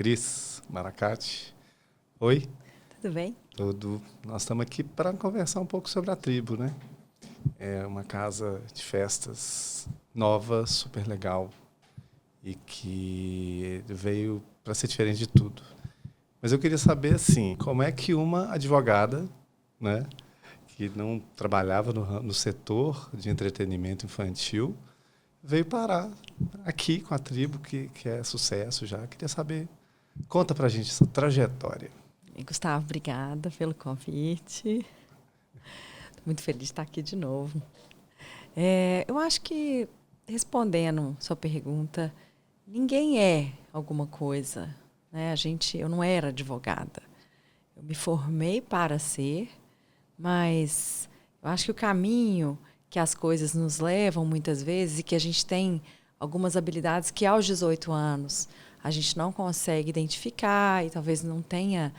Cris Maracate. Oi? Tudo bem? Tudo. Nós estamos aqui para conversar um pouco sobre a tribo, né? É uma casa de festas nova, super legal e que veio para ser diferente de tudo. Mas eu queria saber, assim, como é que uma advogada, né, que não trabalhava no setor de entretenimento infantil, veio parar aqui com a tribo, que é sucesso já. Queria saber, conta pra gente essa trajetória. Gustavo, obrigada pelo convite. Estou muito feliz de estar aqui de novo. Eu acho que, respondendo sua pergunta, ninguém é alguma coisa, né? Eu não era advogada. Eu me formei para ser, mas eu acho que o caminho que as coisas nos levam muitas vezes e que a gente tem algumas habilidades que aos 18 anos a gente não consegue identificar e talvez não tenha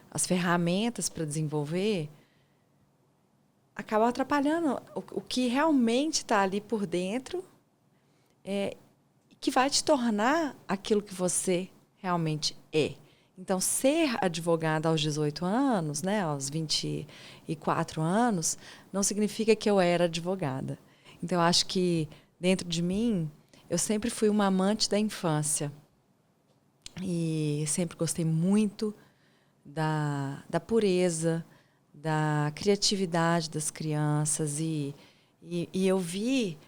as ferramentas para desenvolver, acaba atrapalhando o que realmente está ali por dentro, que vai te tornar aquilo que você realmente é. Então, ser advogada aos 18 anos, né, aos 24 anos, não significa que eu era advogada. Então, eu acho que, dentro de mim, eu sempre fui uma amante da infância. E sempre gostei muito da pureza, da criatividade das crianças. E eu vi,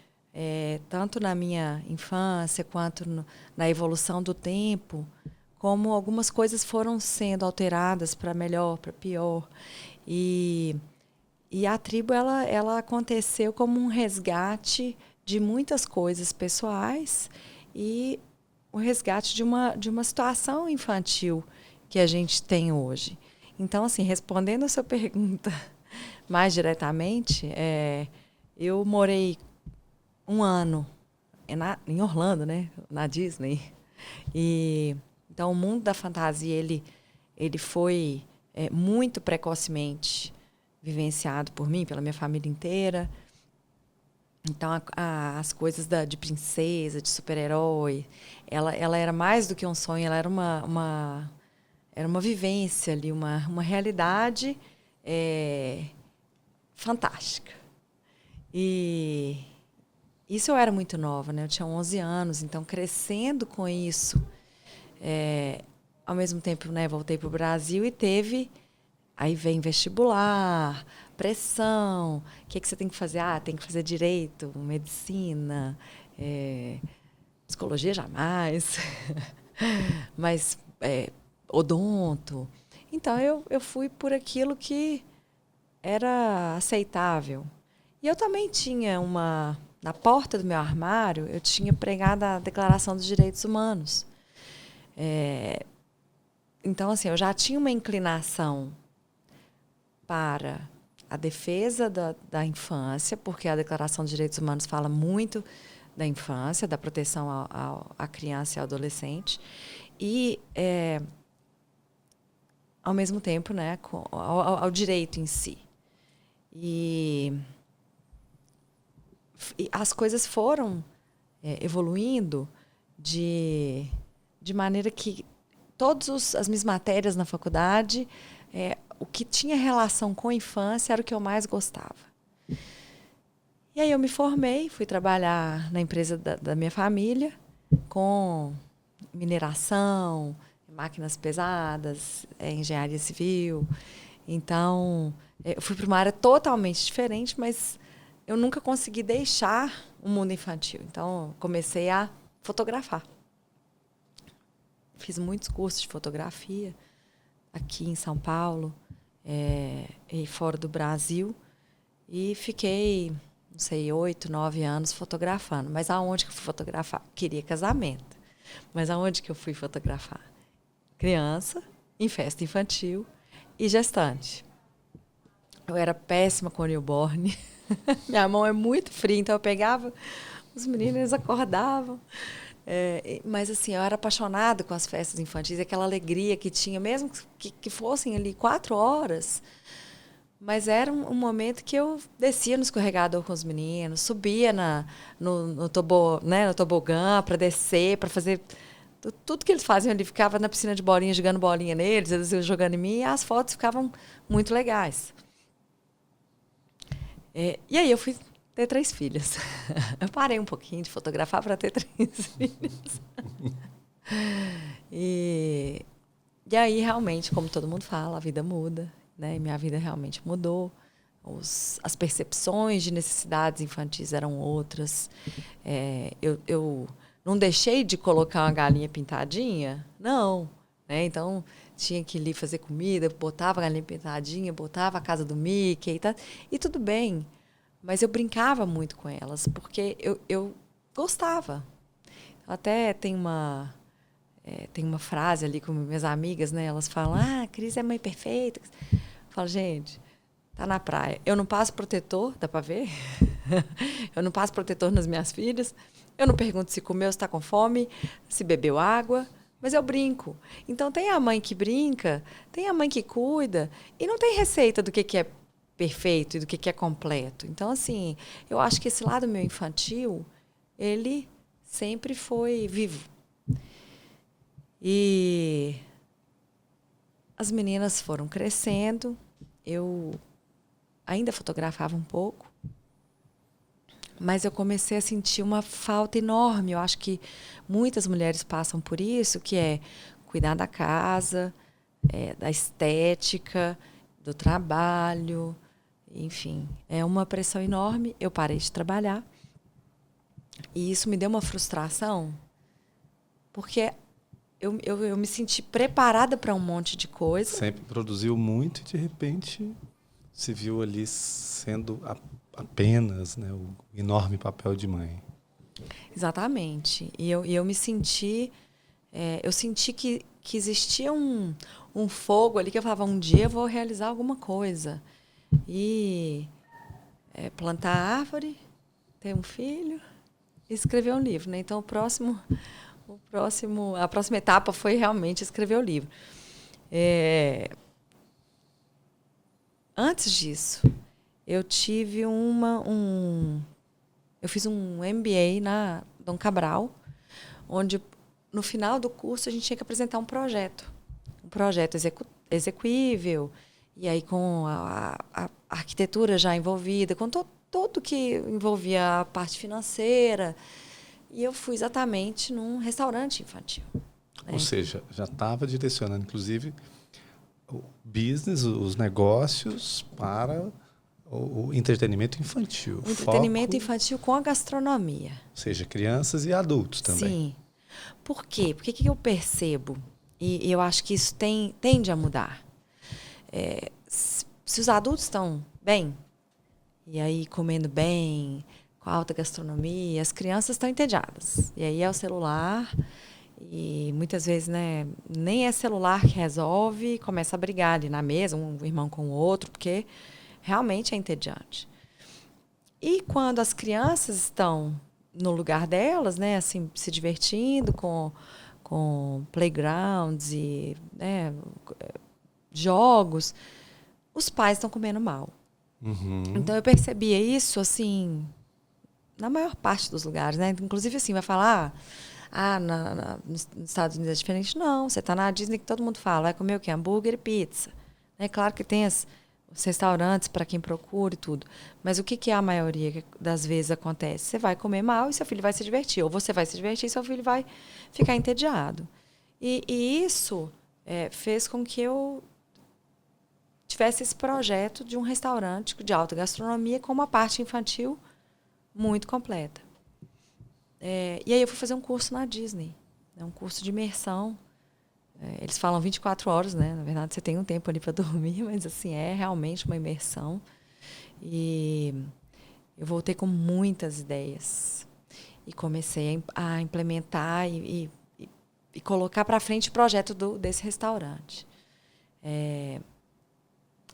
tanto na minha infância quanto na evolução do tempo, como algumas coisas foram sendo alteradas para melhor, para pior. E a tribo ela aconteceu como um resgate de muitas coisas pessoais e o resgate de uma situação infantil que a gente tem hoje. Então, assim, respondendo a sua pergunta mais diretamente, eu morei um ano em Orlando, né, na Disney. E então o mundo da fantasia ele foi muito precocemente vivenciado por mim, pela minha família inteira. Então as coisas de princesa, de super-herói, ela era mais do que um sonho, ela era era uma vivência ali, uma realidade fantástica. E isso eu era muito nova, né? Eu tinha 11 anos, então crescendo com isso, ao mesmo tempo, né, voltei para o Brasil e aí vem vestibular, pressão, o que você tem que fazer? Ah, tem que fazer direito, medicina, psicologia jamais, mas odonto. Então eu fui por aquilo que era aceitável. E eu também tinha na porta do meu armário, eu tinha pregado a Declaração dos Direitos Humanos. Então, assim, eu já tinha uma inclinação para a defesa da infância, porque a Declaração dos Direitos Humanos fala muito da infância, da proteção à criança e ao adolescente. E, ao mesmo tempo, né, ao direito em si. E as coisas foram evoluindo de maneira que todas as minhas matérias na faculdade, o que tinha relação com a infância era o que eu mais gostava. E aí eu me formei, fui trabalhar na empresa da minha família, com mineração, máquinas pesadas, engenharia civil. Então, eu fui para uma área totalmente diferente, mas eu nunca consegui deixar o mundo infantil. Então, comecei a fotografar. Fiz muitos cursos de fotografia aqui em São Paulo e fora do Brasil. E fiquei, não sei, 8, 9 anos fotografando. Mas aonde que eu fui fotografar? Queria casamento. Mas aonde que eu fui fotografar? Criança, em festa infantil e gestante. Eu era péssima com newborn. Minha mão é muito fria, então eu pegava os meninos, eles acordavam. Mas assim, eu era apaixonada com as festas infantis, aquela alegria que tinha, mesmo que fossem ali 4 horas. Mas era um momento que eu descia no escorregador com os meninos, subia no tobogã para descer, para fazer Tudo que eles faziam ali, ficava na piscina de bolinha, jogando bolinha neles, eles iam jogando em mim, e as fotos ficavam muito legais. E aí eu fui ter 3 filhas. Eu parei um pouquinho de fotografar para ter 3 filhas. E aí, realmente, como todo mundo fala, a vida muda, né? Minha vida realmente mudou. As percepções de necessidades infantis eram outras. Eu não deixei de colocar uma galinha pintadinha? Não. Né? Então, tinha que ir ali fazer comida, botava a galinha pintadinha, botava a casa do Mickey e tal. E tudo bem. Mas eu brincava muito com elas, porque eu gostava. Até tem uma frase ali com minhas amigas, né? Elas falam, a Cris é mãe perfeita. Eu falo, gente, tá na praia. Eu não passo protetor, dá para ver? Eu não passo protetor nas minhas filhas. Eu não pergunto se comeu, se está com fome, se bebeu água. Mas eu brinco. Então, tem a mãe que brinca, tem a mãe que cuida. E não tem receita do que é perfeito e do que é completo. Então, assim, eu acho que esse lado meu infantil, ele sempre foi vivo. E as meninas foram crescendo. Eu ainda fotografava um pouco, mas eu comecei a sentir uma falta enorme. Eu acho que muitas mulheres passam por isso, que é cuidar da casa, da estética, do trabalho, enfim. É uma pressão enorme. Eu parei de trabalhar e isso me deu uma frustração, porque eu me senti preparada para um monte de coisa. Sempre produziu muito e, de repente, se viu ali sendo apenas, né, o enorme papel de mãe. Exatamente. E eu me senti... eu senti que existia um fogo ali que eu falava, um dia eu vou realizar alguma coisa. E plantar árvore, ter um filho e escrever um livro. Né? Então, a próxima etapa foi realmente escrever o livro. Antes disso, eu tive eu fiz um MBA na Dom Cabral, onde no final do curso a gente tinha que apresentar um projeto execuível, e aí com a arquitetura já envolvida, com tudo que envolvia a parte financeira. E eu fui exatamente num restaurante infantil. Ou seja, já estava direcionando, inclusive, o business, os negócios para o entretenimento infantil. O entretenimento infantil com a gastronomia. Ou seja, crianças e adultos também. Sim. Por quê? Porque que eu percebo, e eu acho que isso tende a mudar. Se os adultos estão bem, e aí comendo bem, com alta gastronomia, as crianças estão entediadas. E aí é o celular, e muitas vezes, né, nem é celular que resolve, começa a brigar ali na mesa, um irmão com o outro, porque realmente é entediante. E quando as crianças estão no lugar delas, né, assim, se divertindo com playgrounds e, né, jogos, os pais estão comendo mal. Uhum. Então eu percebia isso assim na maior parte dos lugares, né? Inclusive assim, vai falar, nos Estados Unidos é diferente. Não, você está na Disney que todo mundo fala, vai comer o quê? Hambúrguer e pizza. É claro que tem os restaurantes para quem procura e tudo. Mas o que a maioria das vezes acontece? Você vai comer mal e seu filho vai se divertir. Ou você vai se divertir e seu filho vai ficar entediado. E isso fez com que eu tivesse esse projeto de um restaurante de alta gastronomia com uma parte infantil muito completa. E aí eu fui fazer um curso na Disney, um curso de imersão. Eles falam 24 horas, né? Na verdade, você tem um tempo ali para dormir, mas assim, é realmente uma imersão. E eu voltei com muitas ideias. E comecei a implementar e colocar para frente o projeto desse restaurante.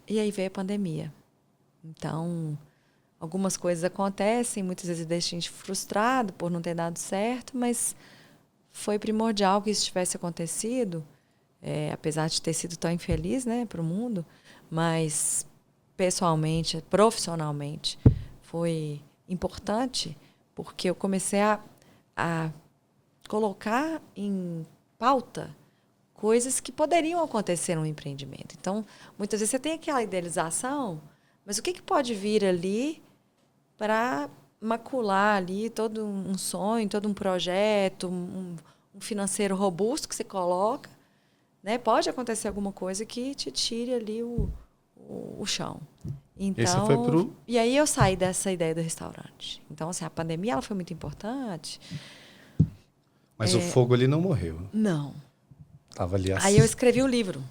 E aí veio a pandemia. Então, algumas coisas acontecem, muitas vezes deixa a gente frustrado por não ter dado certo, mas foi primordial que isso tivesse acontecido, apesar de ter sido tão infeliz, né, para o mundo, mas pessoalmente, profissionalmente, foi importante, porque eu comecei a colocar em pauta coisas que poderiam acontecer no empreendimento. Então, muitas vezes você tem aquela idealização, mas o que pode vir ali para macular ali todo um sonho, todo um projeto, um financeiro robusto que você coloca, né? Pode acontecer alguma coisa que te tire ali o chão. Então, e aí eu saí dessa ideia do restaurante. Então, assim, a pandemia ela foi muito importante. Mas o fogo ali não morreu. Não. Tava ali Aí eu escrevi o livro.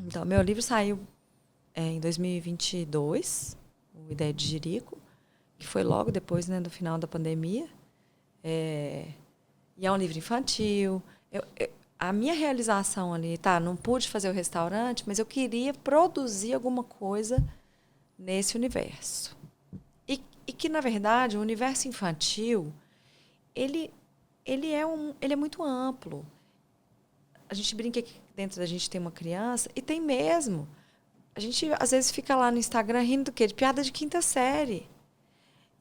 Então, meu livro saiu em 2022, o Ideia de Jerico, que foi logo depois, né, do final da pandemia. E é um livro infantil. A minha realização ali, não pude fazer o restaurante, mas eu queria produzir alguma coisa nesse universo. E que, na verdade, o universo infantil, ele é muito amplo. A gente brinca que dentro da gente tem uma criança, e tem mesmo. A gente, às vezes, fica lá no Instagram rindo do quê? De piada de quinta série.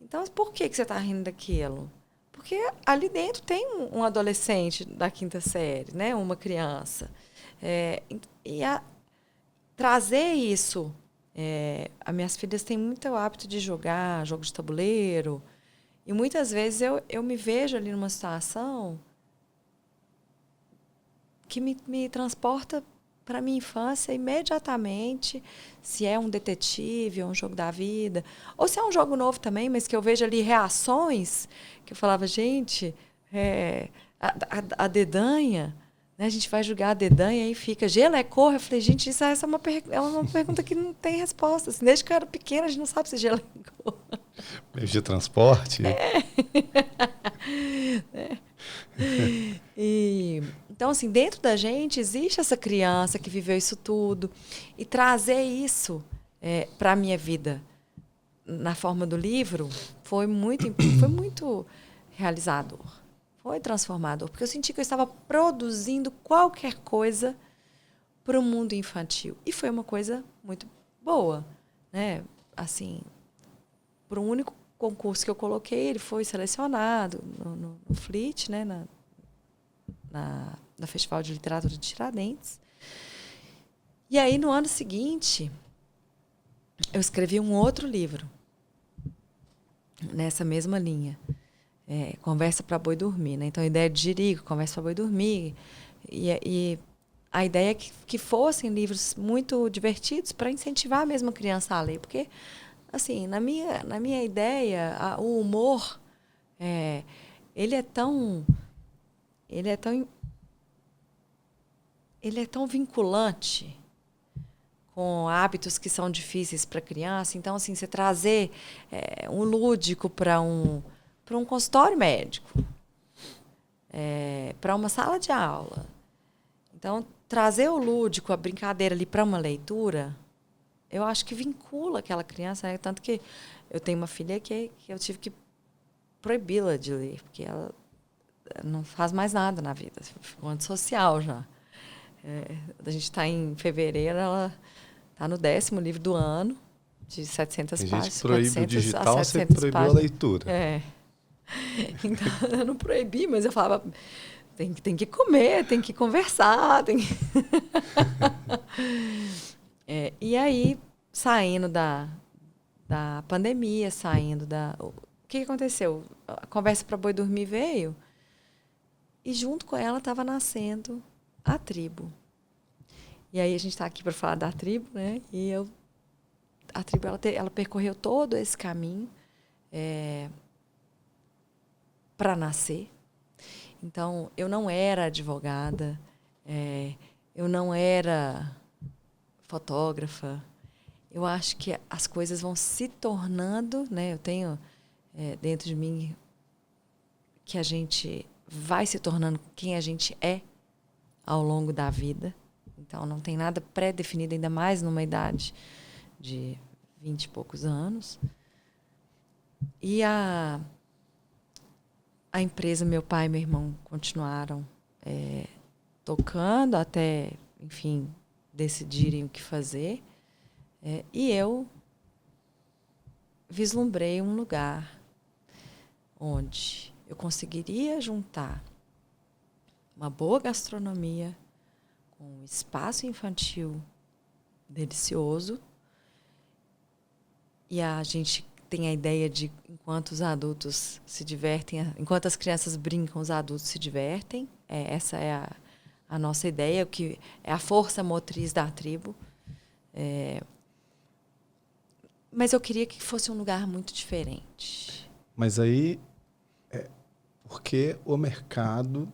Então, por que você está rindo daquilo? Porque ali dentro tem um adolescente da quinta série, né? Uma criança. Trazer isso... as minhas filhas têm muito hábito de jogar jogo de tabuleiro. E muitas vezes eu me vejo ali numa situação que me transporta para a minha infância imediatamente, se é um detetive, ou um jogo da vida, ou se é um jogo novo também, mas que eu vejo ali reações, que eu falava, gente, a dedanha, né, a gente vai jogar a dedanha e fica, gelo é cor? Eu falei, gente, essa é uma pergunta que não tem resposta. Assim, desde que eu era pequena, a gente não sabe se gelo é cor. Meio de transporte. Então, assim, dentro da gente existe essa criança que viveu isso tudo. E trazer isso para a minha vida na forma do livro foi muito realizador. Foi transformador. Porque eu senti que eu estava produzindo qualquer coisa para o mundo infantil. E foi uma coisa muito boa. Né? Assim, para um único concurso que eu coloquei, ele foi selecionado no FLIT, né? Na Festival de Literatura de Tiradentes. E aí, no ano seguinte, eu escrevi um outro livro, nessa mesma linha. Conversa para boi dormir. Né? Então, a ideia de Jerico, Conversa para boi dormir. E a ideia é que fossem livros muito divertidos para incentivar mesmo a criança a ler. Porque, assim, na minha ideia, o humor, ele é tão vinculante com hábitos que são difíceis para a criança. Então, assim, você trazer um lúdico para um consultório médico, para uma sala de aula. Então, trazer o lúdico, a brincadeira ali para uma leitura, eu acho que vincula aquela criança. Né? Tanto que eu tenho uma filha que eu tive que proibi-la de ler, porque ela não faz mais nada na vida, ficou antissocial já. A gente está em fevereiro, ela está no 10º livro do ano, de 700 páginas. A gente proíbe o digital, você proibiu páginas. A leitura. Então, eu não proibi, mas eu falava, tem que comer, tem que conversar. E aí, saindo da pandemia, o que aconteceu? A Conversa para Boi Dormir veio, e junto com ela estava nascendo a Tribo. E aí a gente está aqui para falar da Tribo, né? E a Tribo ela percorreu todo esse caminho para nascer. Então, eu não era advogada, eu não era fotógrafa. Eu acho que as coisas vão se tornando, né? Eu tenho dentro de mim que a gente vai se tornando quem a gente é ao longo da vida. Então, não tem nada pré-definido, ainda mais numa idade de 20 e poucos anos. E a empresa, meu pai e meu irmão continuaram tocando até, enfim, decidirem o que fazer. E eu vislumbrei um lugar onde eu conseguiria juntar uma boa gastronomia, com um espaço infantil delicioso. E a gente tem a ideia de, enquanto os adultos se divertem, enquanto as crianças brincam, os adultos se divertem. Essa é a nossa ideia, o que é a força motriz da tribo. Mas eu queria que fosse um lugar muito diferente. Mas aí, por que o mercado,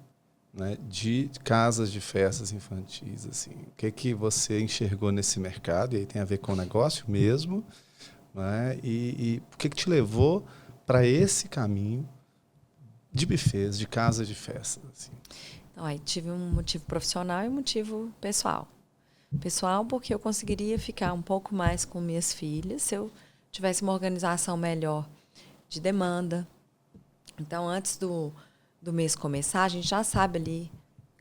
né, de casas de festas infantis? Assim? O que você enxergou nesse mercado? E aí tem a ver com o negócio mesmo, né? E o que te levou para esse caminho de buffets, de casas de festas? Assim? Então, aí tive um motivo profissional e um motivo pessoal. Pessoal, porque eu conseguiria ficar um pouco mais com minhas filhas se eu tivesse uma organização melhor de demanda. Então, antes do mês começar, a gente já sabe ali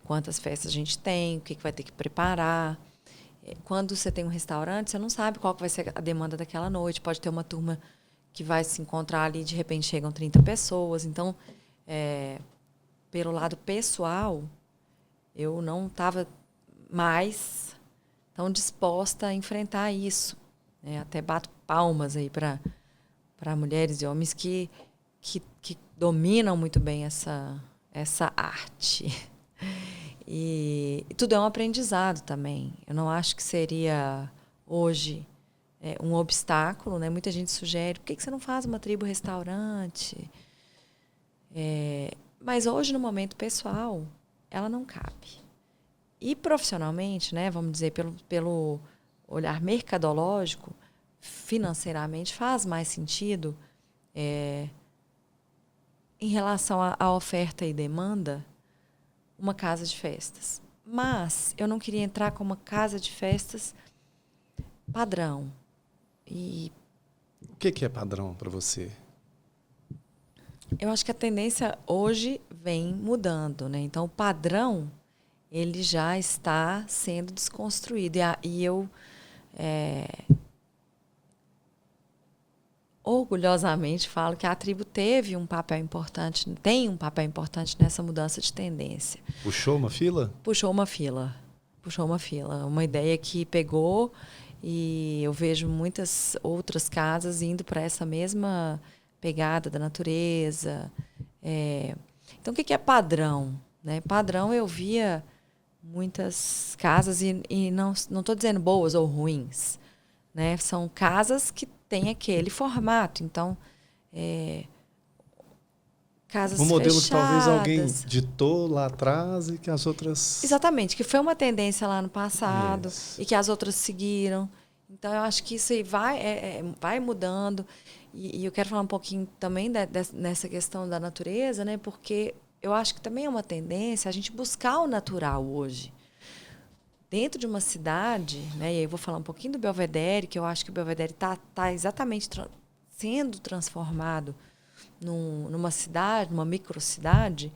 quantas festas a gente tem, o que vai ter que preparar. Quando você tem um restaurante, você não sabe qual que vai ser a demanda daquela noite. Pode ter uma turma que vai se encontrar ali, de repente chegam 30 pessoas. Então, pelo lado pessoal, eu não estava mais tão disposta a enfrentar isso. Até bato palmas aí para mulheres e homens que dominam muito bem essa arte. E tudo é um aprendizado também. Eu não acho que seria hoje um obstáculo, né? Muita gente sugere, por que você não faz uma tribo-restaurante? Mas hoje, no momento pessoal, ela não cabe. E profissionalmente, né, vamos dizer, pelo olhar mercadológico, financeiramente, faz mais sentido em relação à oferta e demanda, uma casa de festas. Mas eu não queria entrar com uma casa de festas padrão. E o que é padrão para você? eu acho que a tendência hoje vem mudando, né? Então, o padrão, ele já está sendo desconstruído. E eu orgulhosamente falo que a tribo teve um papel importante, tem um papel importante nessa mudança de tendência. Puxou uma fila? Puxou uma fila. Uma ideia que pegou, e eu vejo muitas outras casas indo para essa mesma pegada da natureza. Então, o que é padrão? Né? Padrão, eu via muitas casas, e não estou dizendo boas ou ruins, né? São casas que têm aquele formato. Então, casas um modelo fechadas. Que talvez alguém ditou lá atrás e que as outras... Exatamente, que foi uma tendência lá no passado. Isso. E que as outras seguiram. Então, eu acho que isso aí vai mudando. E eu quero falar um pouquinho também nessa questão da natureza, né? Porque eu acho que também é uma tendência a gente buscar o natural hoje. Dentro de uma cidade, né? E aí eu vou falar um pouquinho do Belvedere, que eu acho que o Belvedere está exatamente sendo transformado numa cidade, numa microcidade.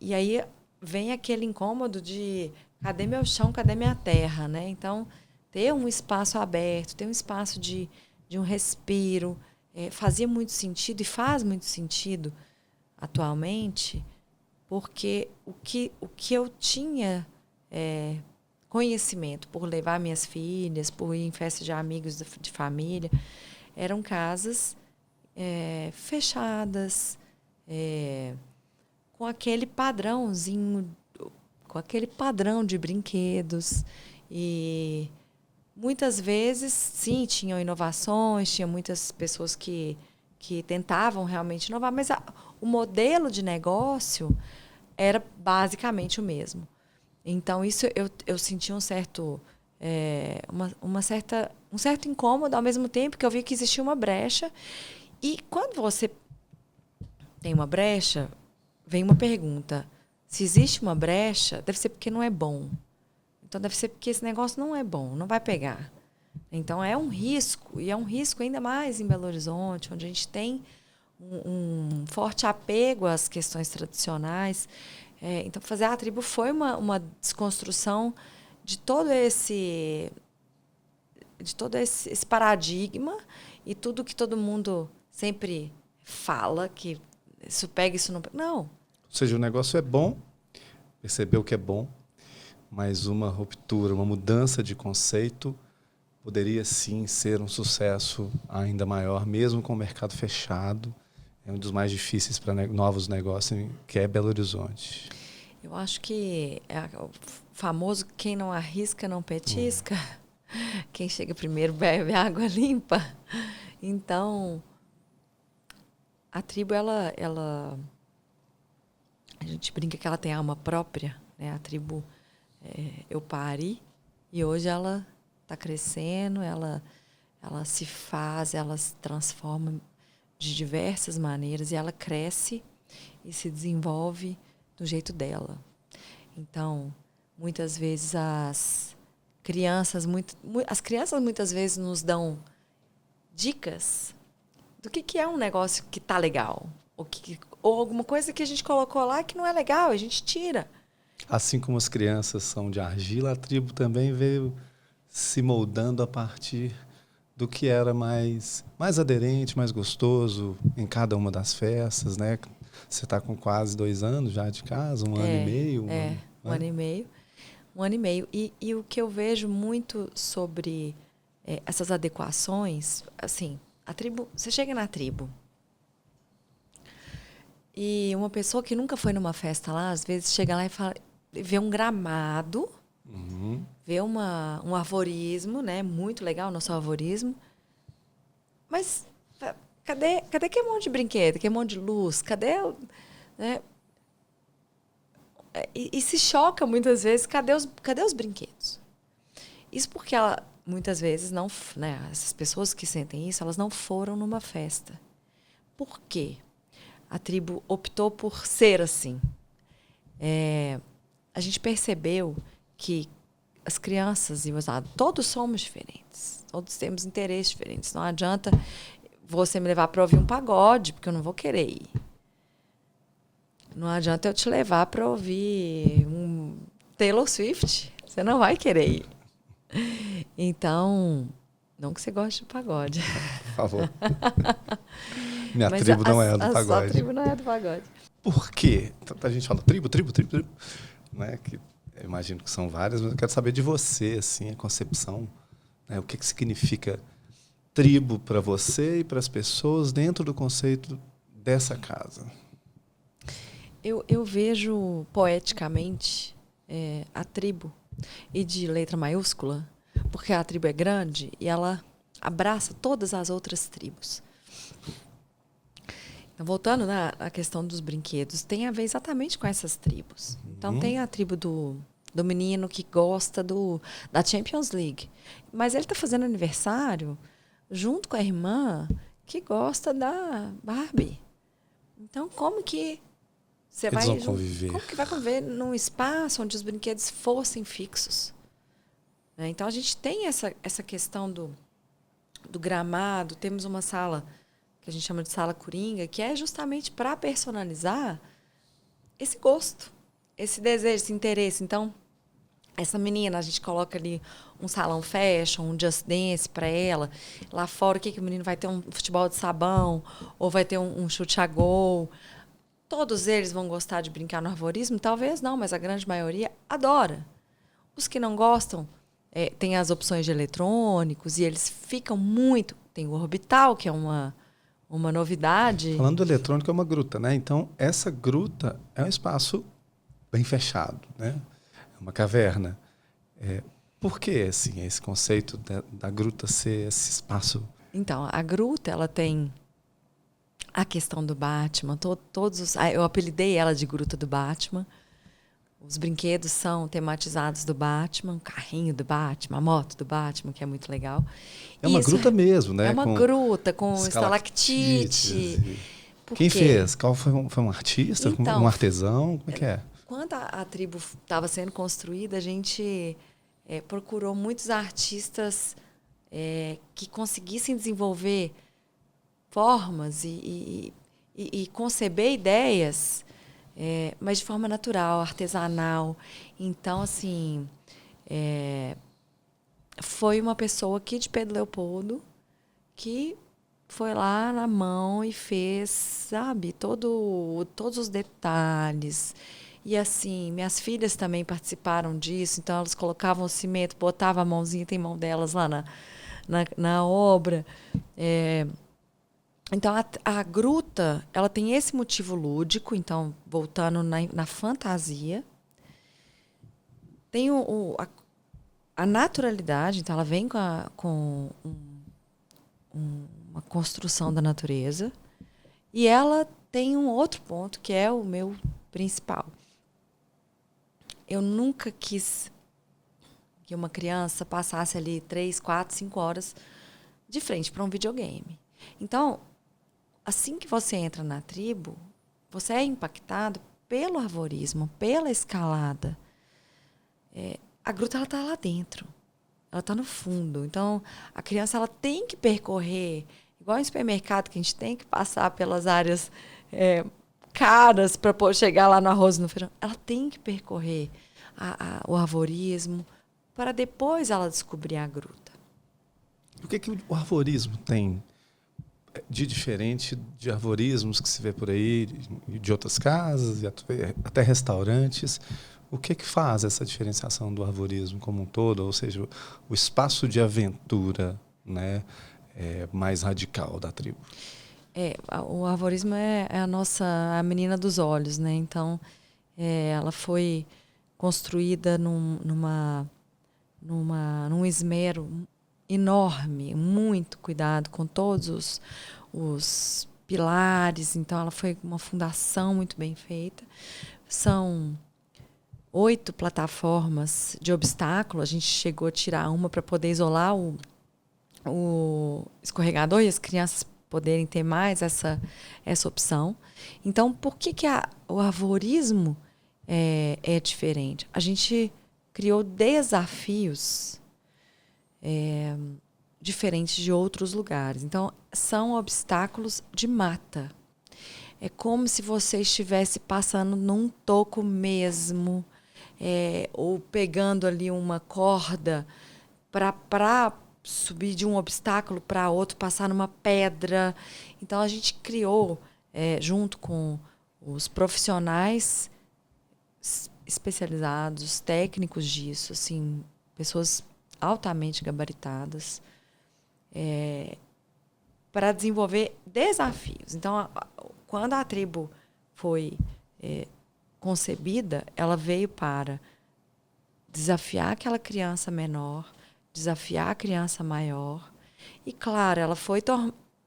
E aí vem aquele incômodo de cadê meu chão, cadê minha terra, né? Então, ter um espaço aberto, ter um espaço de um respiro, fazia muito sentido e faz muito sentido atualmente, porque o que eu tinha conhecimento por levar minhas filhas, por ir em festas de amigos de família, eram casas fechadas, com aquele padrãozinho, com aquele padrão de brinquedos. E muitas vezes, sim, tinham inovações, tinha muitas pessoas que tentavam realmente inovar, mas o modelo de negócio era basicamente o mesmo. Então, isso eu senti um certo incômodo, ao mesmo tempo que eu vi que existia uma brecha. E quando você tem uma brecha, vem uma pergunta. Se existe uma brecha, deve ser porque não é bom. Então, deve ser porque esse negócio não é bom, não vai pegar. Então, é um risco, e é um risco ainda mais em Belo Horizonte, onde a gente tem um forte apego às questões tradicionais. Então, fazer a tribo foi uma desconstrução de todo esse paradigma e tudo que todo mundo sempre fala, que isso pega, isso não pega. Não. Ou seja, o negócio é bom, percebeu que é bom, mas uma ruptura, uma mudança de conceito poderia sim ser um sucesso ainda maior, mesmo com o mercado fechado. É um dos mais difíceis para novos negócios, que é Belo Horizonte. Eu acho que é o famoso quem não arrisca não petisca. Quem chega primeiro bebe água limpa. Então, a tribo, a gente brinca que ela tem alma própria, né? A tribo, eu pari, e hoje ela está crescendo, ela se faz, ela se transforma de diversas maneiras, e ela cresce e se desenvolve do jeito dela. Então, muitas vezes as crianças muitas vezes nos dão dicas do que é um negócio que tá legal, ou alguma coisa que a gente colocou lá que não é legal, a gente tira. Assim como as crianças são de argila, a tribo também veio se moldando a partir do que era mais aderente, mais gostoso em cada uma das festas, né? Você está com quase 2 anos já de casa, um ano e meio. Um ano e meio. Um ano e meio. E o que eu vejo muito sobre essas adequações, assim, a tribo, você chega na tribo e uma pessoa que nunca foi numa festa lá, às vezes chega lá e vê um gramado, vê um arvorismo, né? Muito legal o nosso arvorismo. Mas cadê aquele monte de brinquedo, aquele monte de luz? Cadê, né? E se choca muitas vezes, cadê os brinquedos? Isso porque muitas vezes não, né, essas pessoas que sentem isso, elas não foram numa festa. Por quê? A tribo optou por ser assim. A gente percebeu que as crianças e os adultos, todos somos diferentes. Todos temos interesses diferentes. Não adianta você me levar para ouvir um pagode, porque eu não vou querer ir. Não adianta eu te levar para ouvir um Taylor Swift. Você não vai querer ir. Então, não que você goste de pagode. Por favor. Minha tribo não é do pagode. A tribo não é do pagode. Por quê? A gente fala tribo. Né? Que eu imagino que são várias, mas eu quero saber de você, assim, a concepção. Né? O que significa tribo para você e para as pessoas dentro do conceito dessa casa? Eu vejo poeticamente a tribo, e de letra maiúscula, porque a tribo é grande e ela abraça todas as outras tribos. Então, voltando à questão dos brinquedos, tem a ver exatamente com essas tribos. Então, tem a tribo do menino que gosta da Champions League, mas ele está fazendo aniversário junto com a irmã que gosta da Barbie. Então, como que você Eles vão conviver. Como que vai conviver num espaço onde os brinquedos fossem fixos? Então, a gente tem essa questão do gramado. Temos uma sala que a gente chama de sala coringa, que é justamente para personalizar esse gosto, esse desejo, esse interesse. Então, essa menina, a gente coloca ali um salão fashion, um just dance para ela. Lá fora, o que o menino vai ter? Um futebol de sabão, ou vai ter um chute a gol. Todos eles vão gostar de brincar no arvorismo? Talvez não, mas a grande maioria adora. Os que não gostam, tem as opções de eletrônicos, e eles ficam muito... Tem o orbital, que é uma novidade. Falando do eletrônico, é uma gruta, né? Então, essa gruta é um espaço bem fechado, né? É uma caverna. Por que assim, esse conceito da gruta ser esse espaço? Então, a gruta, ela tem a questão do Batman. Eu apelidei ela de Gruta do Batman. Os brinquedos são tematizados do Batman, o carrinho do Batman, a moto do Batman, que é muito legal. É uma gruta mesmo, né? É uma gruta com estalactite. Quem fez? Foi um artista? Então, um artesão? Como é que é? Quando a tribo estava sendo construída, a gente procurou muitos artistas que conseguissem desenvolver formas e conceber ideias, mas de forma natural, artesanal. Então, assim, foi uma pessoa aqui de Pedro Leopoldo que foi lá na mão e fez, sabe, todos os detalhes. E assim, minhas filhas também participaram disso, então elas colocavam o cimento, botavam a mãozinha, tem mão delas lá na obra. Então, a gruta, ela tem esse motivo lúdico, então, voltando na fantasia. Tem a naturalidade, então ela vem com uma construção da natureza. E ela tem um outro ponto, que é o meu principal. Eu nunca quis que uma criança passasse ali 3, 4, 5 horas de frente para um videogame. Então, assim que você entra na tribo, você é impactado pelo arvorismo, pela escalada. A gruta está lá dentro. Ela está no fundo. Então, a criança ela tem que percorrer, igual em supermercado, que a gente tem que passar pelas áreas caras para chegar lá no arroz e no feijão. Ela tem que percorrer o arvorismo para depois ela descobrir a gruta. O que o arvorismo tem de diferente de arvorismos que se vê por aí, de outras casas, e até restaurantes? O que faz essa diferenciação do arvorismo como um todo, ou seja, o espaço de aventura, né, mais radical da tribo? O arvorismo é a menina dos olhos, né? Então, ela foi construída num esmero enorme, muito cuidado com todos os pilares. Então, ela foi uma fundação muito bem feita. São 8 plataformas de obstáculo. A gente chegou a tirar uma para poder isolar o escorregador e as crianças poderem ter mais essa opção. Então, por que o arvorismo é diferente? A gente criou desafios diferentes de outros lugares. Então, são obstáculos de mata. É como se você estivesse passando num toco mesmo, ou pegando ali uma corda para subir de um obstáculo para outro, passar numa pedra. Então, a gente criou, junto com os profissionais especializados, técnicos disso, assim, pessoas altamente gabaritadas, para desenvolver desafios. Então, quando a tribo foi concebida, ela veio para desafiar aquela criança menor, desafiar a criança maior. E, claro, ela foi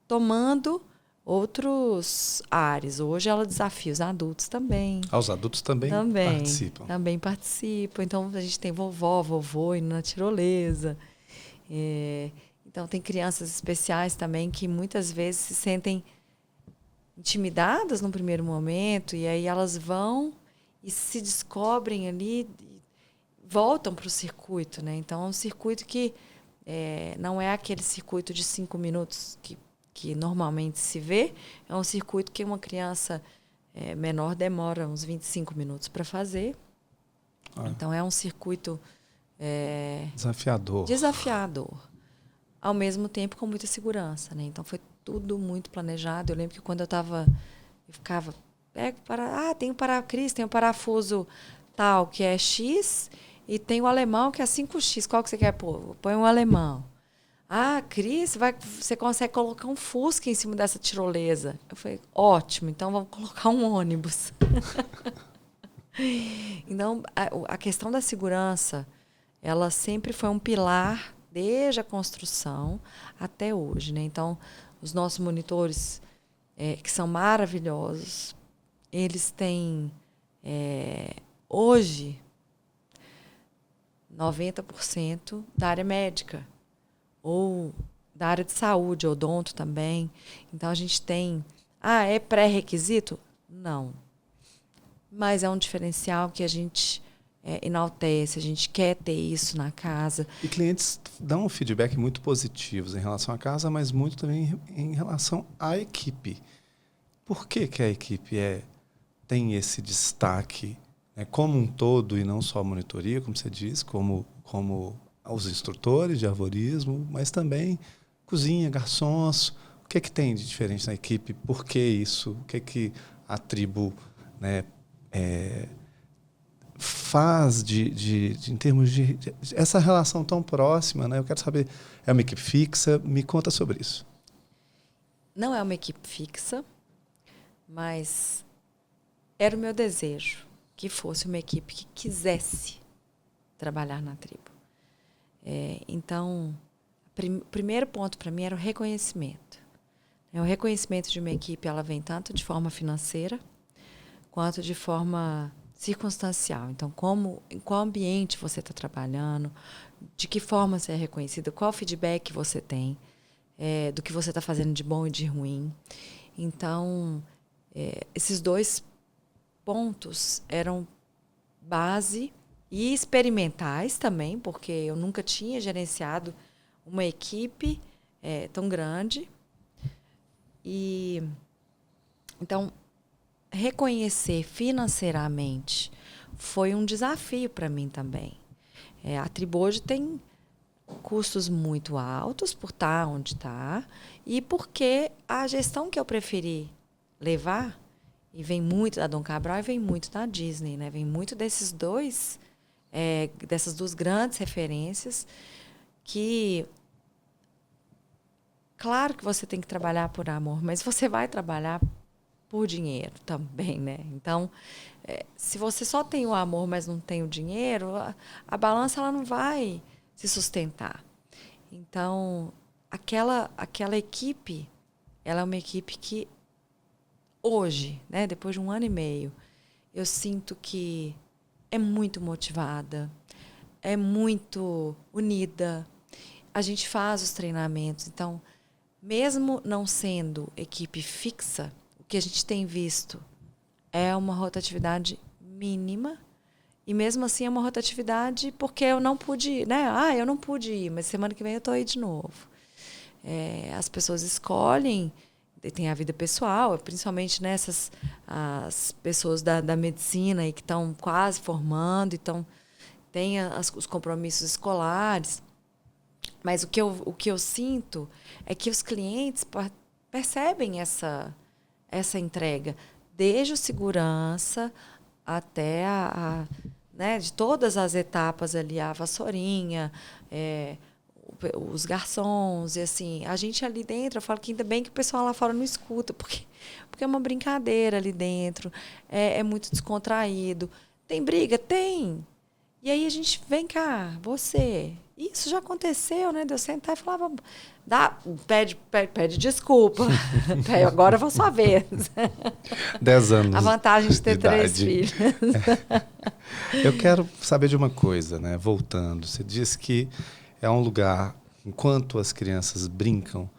tomando outros ares. Hoje ela desafia os adultos também. Os adultos também participam. Também participam. Então, a gente tem vovô indo na tirolesa. Então, tem crianças especiais também que muitas vezes se sentem intimidadas no primeiro momento, e aí elas vão e se descobrem ali e voltam para o circuito, né? Então, é um circuito que não é aquele circuito de 5 minutos que normalmente se vê. É um circuito que uma criança menor demora uns 25 minutos para fazer. Então, é um circuito desafiador. Ao mesmo tempo, com muita segurança, né? Então, foi tudo muito planejado. Eu lembro que quando eu ficava... tem o para-Cris, tem o parafuso tal, que é X, e tem o alemão, que é 5X. Qual que você quer pôr? Põe um alemão. Cris, você consegue colocar um Fusca em cima dessa tirolesa. Eu falei, ótimo, então vamos colocar um ônibus. Então, a questão da segurança, ela sempre foi um pilar desde a construção até hoje, né? Então, os nossos monitores, que são maravilhosos, eles têm, hoje, 90% da área médica, ou da área de saúde, odonto também. Então, a gente tem... é pré-requisito? Não. Mas é um diferencial que a gente enaltece, a gente quer ter isso na casa. E clientes dão um feedback muito positivos em relação à casa, mas muito também em relação à equipe. Por que a equipe tem esse destaque, né, como um todo, e não só a monitoria, como você diz, como os instrutores de arvorismo, mas também cozinha, garçons? O que tem de diferente na equipe? Por que isso? O que a tribo, né, faz em termos de essa relação tão próxima, né? Eu quero saber, é uma equipe fixa? Me conta sobre isso. Não é uma equipe fixa, mas era o meu desejo que fosse uma equipe que quisesse trabalhar na tribo. Então, o primeiro ponto para mim era o reconhecimento. O reconhecimento de uma equipe, ela vem tanto de forma financeira quanto de forma circunstancial. Então, em qual ambiente você está trabalhando, de que forma você é reconhecido, qual feedback você tem, do que você está fazendo de bom e de ruim. Então, esses 2 pontos eram base e experimentais também, porque eu nunca tinha gerenciado uma equipe tão grande. E então, reconhecer financeiramente foi um desafio para mim também. A tribo hoje tem custos muito altos por estar onde está e porque a gestão que eu preferi levar, e vem muito da Dom Cabral e vem muito da Disney, né? Vem muito dessas 2 grandes referências que, claro que você tem que trabalhar por amor, mas você vai trabalhar por dinheiro também, né? Então, se você só tem o amor, mas não tem o dinheiro, a balança ela não vai se sustentar. Então, aquela equipe, ela é uma equipe que hoje, né, depois de 1 ano e meio, eu sinto que é muito motivada, é muito unida. A gente faz os treinamentos. Então, mesmo não sendo equipe fixa, o que a gente tem visto é uma rotatividade mínima. E mesmo assim é uma rotatividade porque eu não pude, né? Eu não pude ir, mas semana que vem eu estou aí de novo. As pessoas escolhem, tem a vida pessoal, principalmente nessas as pessoas da medicina aí que estão quase formando, então tem os compromissos escolares. Mas o que eu sinto é que os clientes percebem essa entrega, desde o segurança até né, de todas as etapas ali, a vassourinha, os garçons, e assim, a gente ali dentro, eu falo que ainda bem que o pessoal lá fora não escuta, porque é uma brincadeira ali dentro, é muito descontraído. Tem briga? Tem. E aí a gente, vem cá, você, isso já aconteceu, né? De eu sentar e falava, pede desculpa, agora eu vou sua vez. 10 anos. A vantagem de ter 3 filhos. Eu quero saber de uma coisa, né? Voltando, você disse que é um lugar, enquanto as crianças brincam,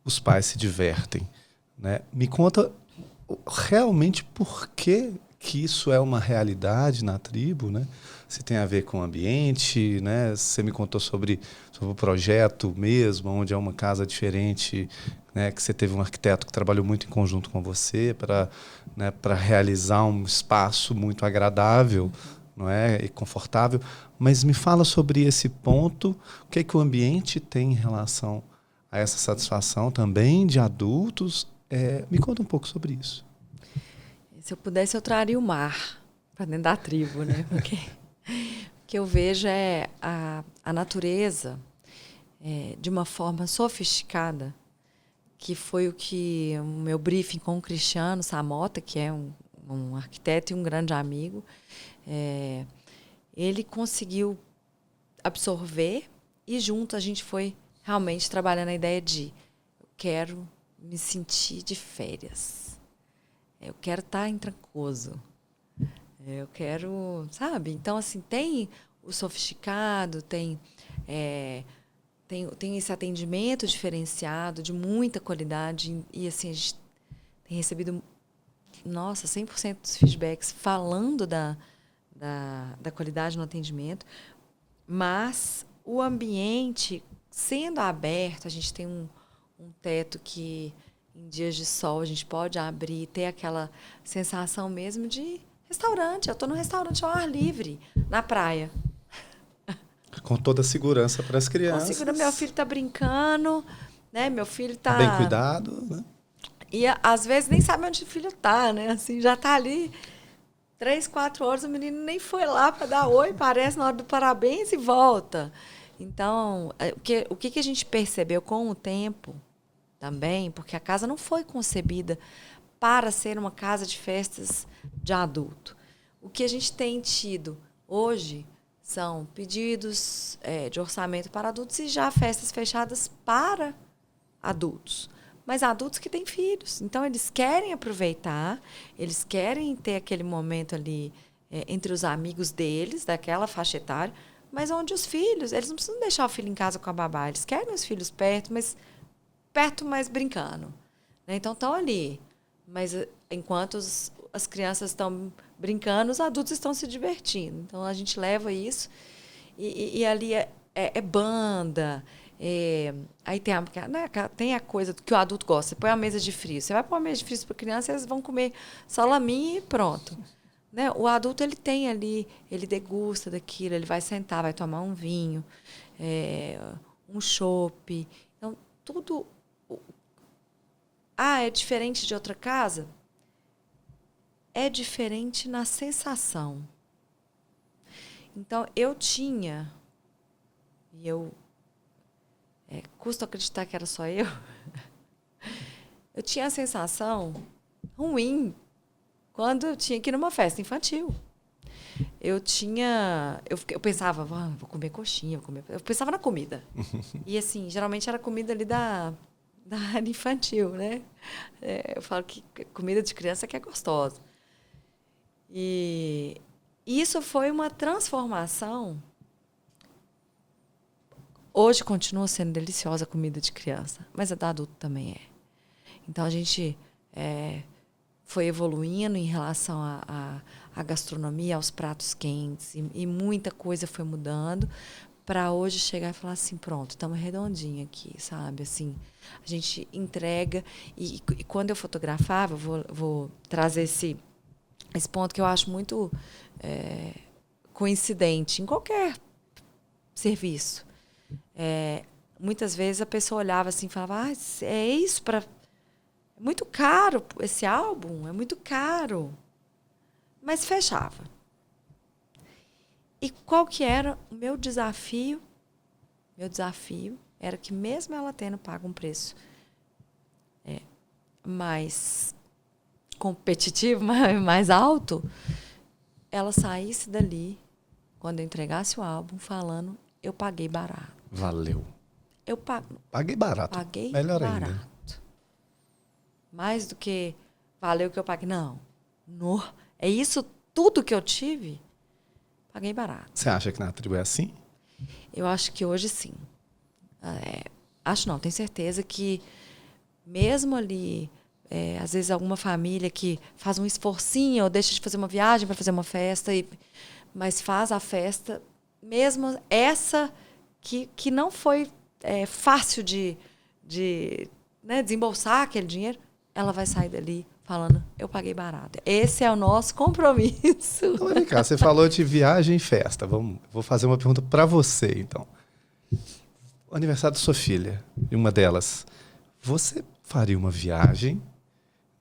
os pais se divertem, né? Me conta realmente por que isso é uma realidade na tribo, né? Se tem a ver com o ambiente, né? Você me contou sobre o projeto mesmo, onde é uma casa diferente, né? Que você teve um arquiteto que trabalhou muito em conjunto com você para realizar um espaço muito agradável, não é? E confortável. Mas me fala sobre esse ponto, o que é que o ambiente tem em relação a essa satisfação também de adultos? Me conta um pouco sobre isso. Se eu pudesse, eu traria o mar para dentro da tribo, né? Porque o que eu vejo é a natureza de uma forma sofisticada, que foi o meu briefing com o Cristiano Samota, que é um arquiteto e um grande amigo. Ele conseguiu absorver e junto a gente foi realmente trabalhando a ideia de eu quero me sentir de férias. Eu quero estar em Trancoso. Eu quero, sabe? Então, assim, tem o sofisticado, tem esse atendimento diferenciado, de muita qualidade. E, assim, a gente tem recebido, 100% dos feedbacks falando da qualidade no atendimento. Mas o ambiente, sendo aberto, a gente tem um teto que, em dias de sol, a gente pode abrir e ter aquela sensação mesmo de restaurante. Eu estou num restaurante ao ar livre, na praia. Com toda a segurança para as crianças. Meu filho está brincando, né? Meu filho está... Bem cuidado, né? E, às vezes, nem sabe onde o filho está, né? Assim, já está ali 3, 4 horas, o menino nem foi lá para dar oi, parece na hora do parabéns e volta. Então, o que a gente percebeu com o tempo também, porque a casa não foi concebida para ser uma casa de festas de adulto. O que a gente tem tido hoje são pedidos de orçamento para adultos e já festas fechadas para adultos. Mas adultos que têm filhos. Então, eles querem aproveitar, eles querem ter aquele momento ali entre os amigos deles, daquela faixa etária, mas onde os filhos, eles não precisam deixar o filho em casa com a babá, eles querem os filhos perto, mas brincando. Né? Então, estão ali. Mas enquanto as crianças estão brincando, os adultos estão se divertindo. Então, a gente leva isso e ali é banda. Aí tem a coisa que o adulto gosta. Você põe a mesa de frio. Você vai pôr a mesa de frio para criança, eles vão comer salaminho e pronto. Né? O adulto, ele tem ali, ele degusta daquilo, ele vai sentar, vai tomar um vinho, um chopp. Então, tudo... é diferente de outra casa? É diferente na sensação. Então, eu tinha... E eu... custa acreditar que era só eu. Eu tinha a sensação ruim quando eu tinha que ir numa festa infantil. Eu pensava, vou comer coxinha, eu pensava na comida. E assim, geralmente era comida ali da área infantil, né? Eu falo que comida de criança que é gostosa. E isso foi uma transformação. Hoje continua sendo deliciosa a comida de criança, mas a da adulto também é. Então, a gente foi evoluindo em relação à gastronomia, aos pratos quentes, e muita coisa foi mudando para hoje chegar e falar assim, pronto, estamos redondinho aqui, sabe? Assim, a gente entrega. E quando eu fotografava, vou trazer esse ponto que eu acho muito coincidente em qualquer serviço. Muitas vezes a pessoa olhava assim e falava, é isso para... É muito caro esse álbum, é muito caro. Mas fechava. E qual que era o meu desafio? Meu desafio era que mesmo ela tendo pago um preço mais competitivo, mais alto, ela saísse dali, quando eu entregasse o álbum, falando, eu paguei barato. Valeu. Paguei barato. Paguei Melhor barato. ainda. Mais do que valeu que eu paguei. Não. É isso tudo que eu tive? Paguei barato. Você acha que na tribo é assim? Eu acho que hoje sim. Acho não, tenho certeza que mesmo ali, às vezes alguma família que faz um esforcinho ou deixa de fazer uma viagem para fazer uma festa, mas faz a festa, mesmo essa que não foi fácil de desembolsar aquele dinheiro, ela vai sair dali falando, eu paguei barato. Esse é o nosso compromisso. Então, vem cá, você falou de viagem e festa. Vou fazer uma pergunta para você, então. O aniversário da sua filha, e uma delas, você faria uma viagem,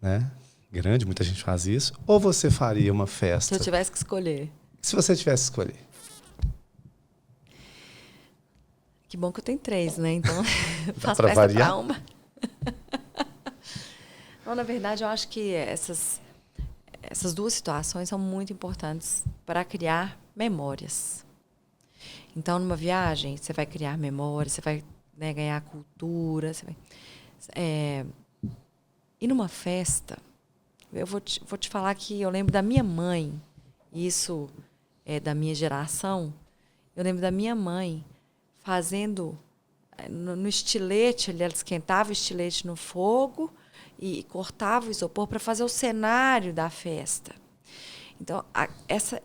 né? Grande, muita gente faz isso, ou você faria uma festa? Se eu tivesse que escolher. Se você tivesse que escolher. Que bom que eu tenho 3, né? Então, faço pra festa variar? para uma. Não, na verdade, eu acho que essas duas situações são muito importantes para criar memórias. Então, numa viagem, você vai criar memórias, você vai ganhar cultura. E numa festa, eu vou te falar que eu lembro da minha mãe, isso é da minha geração, eu lembro da minha mãe fazendo no estilete, ela esquentava o estilete no fogo e cortava o isopor para fazer o cenário da festa. Então,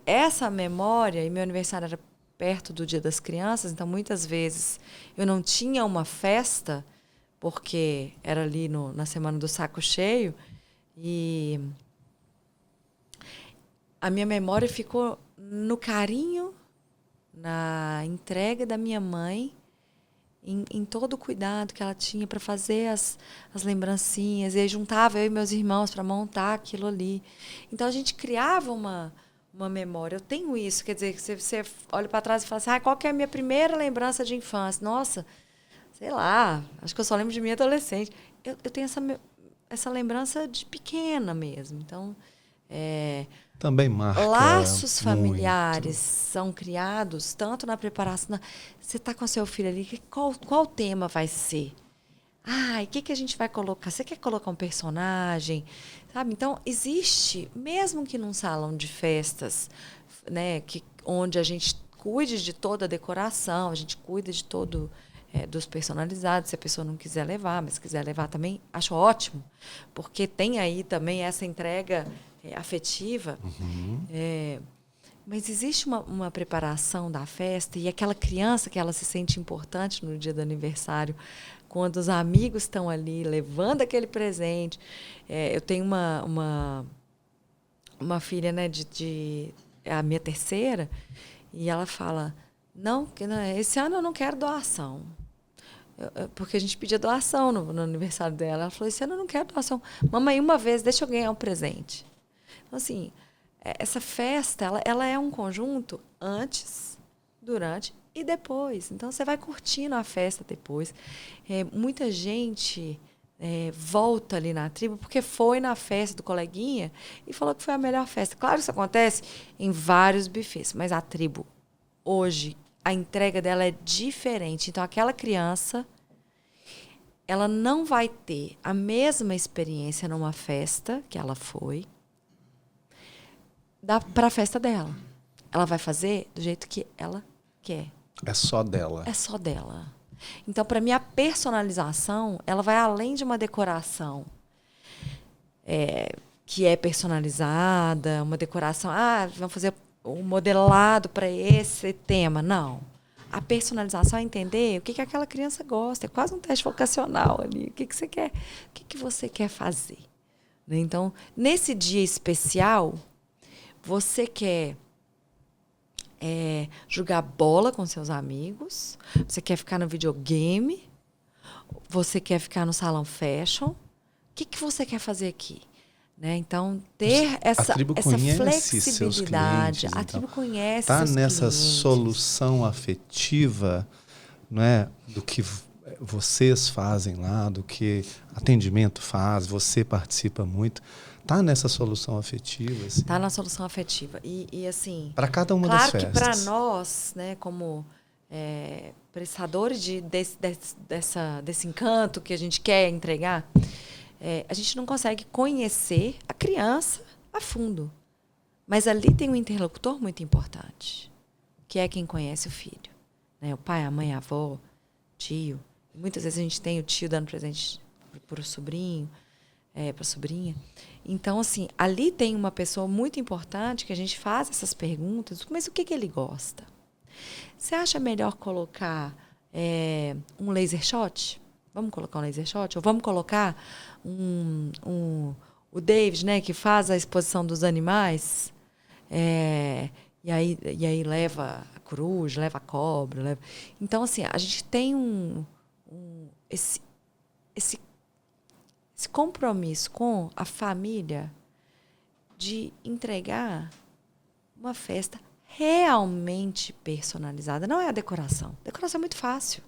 essa memória, e meu aniversário era perto do Dia das Crianças, então muitas vezes eu não tinha uma festa, porque era ali na Semana do Saco Cheio, e a minha memória ficou no carinho, na entrega da minha mãe, em todo o cuidado que ela tinha para fazer as lembrancinhas. E aí juntava eu e meus irmãos para montar aquilo ali. Então, a gente criava uma memória. Eu tenho isso, quer dizer, você olha para trás e fala assim, qual que é a minha primeira lembrança de infância? Nossa, sei lá, acho que eu só lembro de minha adolescente. Eu tenho essa lembrança de pequena mesmo. Então, Também marca laços familiares muito. são criados tanto na preparação. Você está com seu filho ali, qual tema vai ser? O que a gente vai colocar? Você quer colocar um personagem? Sabe? Então, existe, mesmo que num salão de festas, né, onde a gente cuide de toda a decoração, a gente cuida de todo dos personalizados, se a pessoa não quiser levar, mas se quiser levar também, acho ótimo, porque tem aí também essa entrega afetiva. Uhum. Mas existe uma preparação da festa e aquela criança que ela se sente importante no dia do aniversário, quando os amigos estão ali levando aquele presente. Eu tenho uma filha, né, a minha terceira, e ela fala, não, esse ano eu não quero doação. Porque a gente pedia doação no aniversário dela. Ela falou, esse ano eu não quero doação. Mamãe, uma vez, deixa eu ganhar um presente. Então, assim, essa festa, ela é um conjunto antes, durante e depois. Então, você vai curtindo a festa depois. Muita gente volta ali na tribo porque foi na festa do coleguinha e falou que foi a melhor festa. Claro que isso acontece em vários bufês, mas a tribo, hoje, a entrega dela é diferente. Então, aquela criança, ela não vai ter a mesma experiência numa festa que ela foi para a festa dela. Ela vai fazer do jeito que ela quer. É só dela. É só dela. Então, para mim, a personalização, ela vai além de uma decoração que é personalizada, uma decoração, vamos fazer um modelado para esse tema. Não. A personalização é entender o que aquela criança gosta. É quase um teste vocacional ali. O que você quer? O que você quer fazer? Então, nesse dia especial, você quer jogar bola com seus amigos, você quer ficar no videogame, você quer ficar no salão fashion. O que você quer fazer aqui? Né? Então, ter essa flexibilidade. A tribo conhece seus clientes. Está nessa solução afetiva, não é, do que vocês fazem lá, do que atendimento faz, você participa muito. Está nessa solução afetiva? Está na solução afetiva. E assim... Para cada uma das festas. Claro que para nós, né, como prestadores desse encanto que a gente quer entregar, a gente não consegue conhecer a criança a fundo. Mas ali tem um interlocutor muito importante, que é quem conhece o filho. Né? O pai, a mãe, a avó, tio. Muitas vezes a gente tem o tio dando presente para o sobrinho, para a sobrinha. Então, assim, ali tem uma pessoa muito importante que a gente faz essas perguntas. Mas o que ele gosta? Você acha melhor colocar um laser shot? Vamos colocar um laser shot? Ou vamos colocar o David, né, que faz a exposição dos animais, e aí leva a coruja, leva a cobra. Então, assim, a gente tem esse compromisso com a família de entregar uma festa realmente personalizada. Não é a decoração. A decoração é muito fácil.